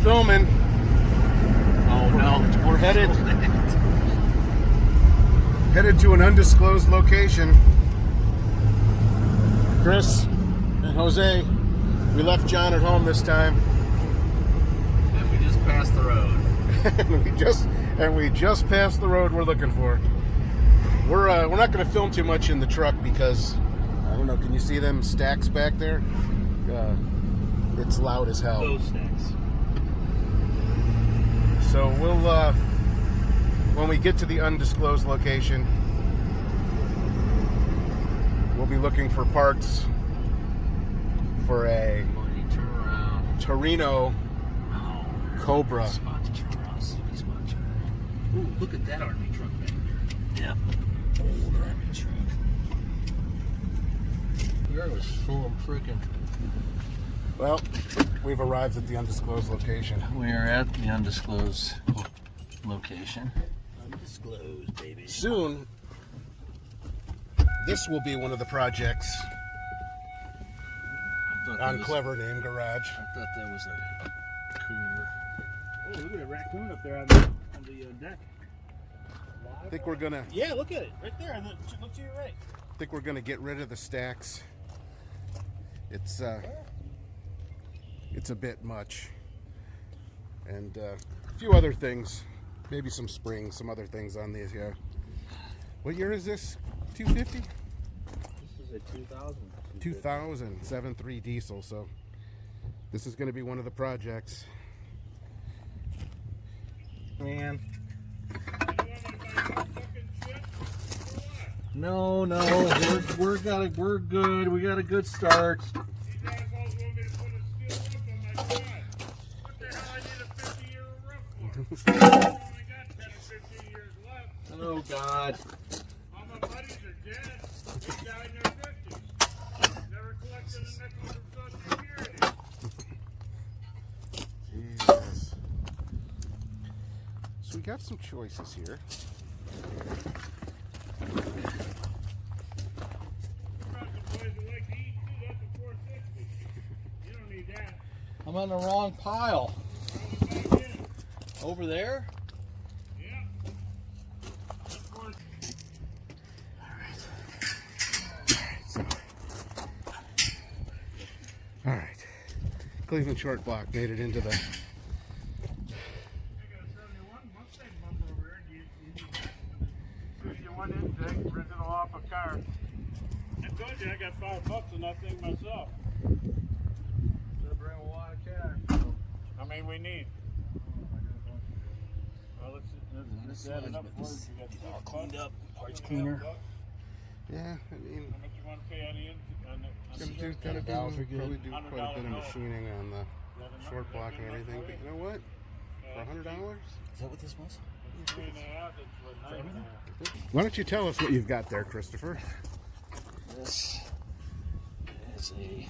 filming. Oh no, We're headed to an undisclosed location. Chris and Jose, we left John at home this time. And we just passed the road. and we just passed the road we're looking for. We're not going to film too much in the truck because I don't know. Can you see them stacks back there? It's loud as hell. Those stacks. So we'll when we get to the undisclosed location, we'll be looking for parts for a Torino Cobra. Ooh, look at that army truck back there. Yep. Old army truck. Here was full of freaking. Well, we've arrived at the undisclosed location. We are at the undisclosed location. Undisclosed, baby. Soon, this will be one of the projects on Clever Name Garage. I thought that was a cooler. Oh, look at a raccoon up there on the deck. I think we're gonna. Yeah, look at it right there. Look to your right. I think we're gonna get rid of the stacks. It's a bit much, and a few other things, maybe some springs, some other things on these. Yeah. What year is this? 250? This is a 2000. 2000 7.3 diesel. So this is going to be one of the projects. Man. No, we're good. We got a good start. Oh God. All my buddies are dead. They died in their 50s. Never collected a nickel from Social Security. Jesus. So we got some choices here. I'm on the wrong pile. Over there? All right. Cleveland short block made it into the. Original off a car. I told you I got $5 on that thing myself. Should bring a lot of cash. How many we need? Well, let's add it up for you. You got all cleaned up. Parts cleaner. Yeah, I mean. How much you want to pay on the Gotta probably do quite a bit of machining on the short block and everything, but you know what? For $100? Is that what this was? Why don't you tell us what you've got there, Christopher? This is a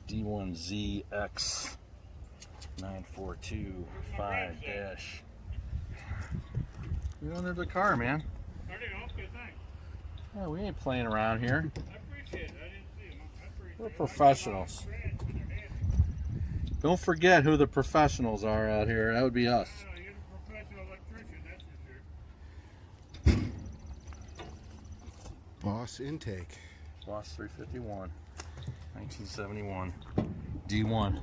D1ZX 942 5 dash. You're under the car, man. Okay, thanks. Yeah, we ain't playing around here. I appreciate it. I didn't see him. We're professionals. Don't forget who the professionals are out here. That would be us. You're the professional electrician, that's for sure. Boss intake. Boss 351, 1971, D1.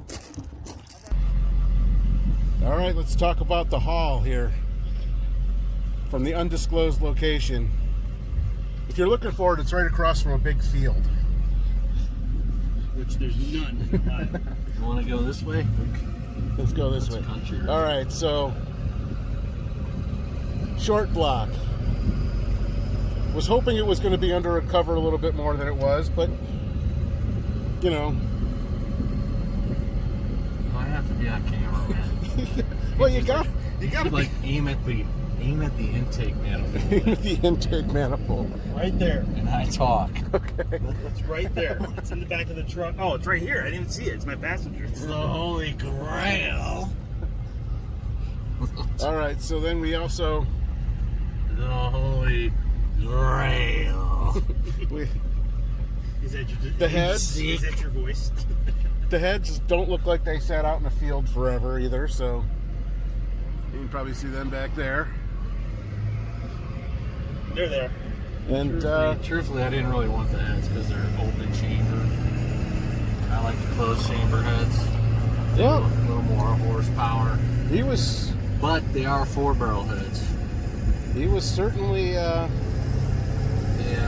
All right, let's talk about the haul here from the undisclosed location. If you're looking for it, it's right across from a big field. Which there's none in Ohio. You want to go this way? Let's go this way. Country. All right, so short block. Was hoping it was going to be under a cover a little bit more than it was, but you know. I have to be on camera, man. Well, you got to like aim at the intake manifold. the intake manifold. Right there. And I talk. Okay. It's right there. It's in the back of the truck. Oh, it's right here. I didn't even see it. It's my passenger. It's the Holy Grail. All right, so then we also The Holy Grail. we Is that your the head. Is that your voice? The heads don't look like they sat out in the field forever either, so you can probably see them back there. They're there. And Truthfully, I didn't really want the heads because they're open chamber. I like the closed chamber heads. yeah, A little more horsepower. he was But they are 4-barrel heads. certainly Yeah,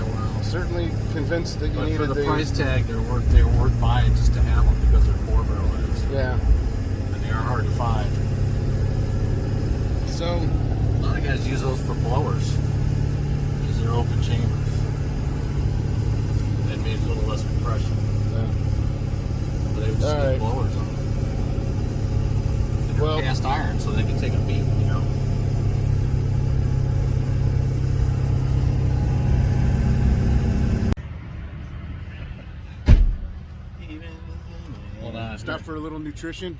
well. certainly convinced that you But needed for the price tag, they're worth buying just to have them because they're 4-barrel heads. Yeah. And they are hard to find. So A lot of guys use those for blowers. Because they're open chambers. That means a little less compression. But they would just All put right. blowers on them. And they're Well- cast iron, so they can take a beat, you know. Hold on. stop for a little nutrition.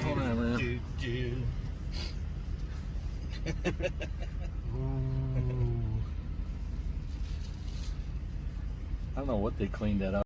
Hold on, man. I don't know what they cleaned that up.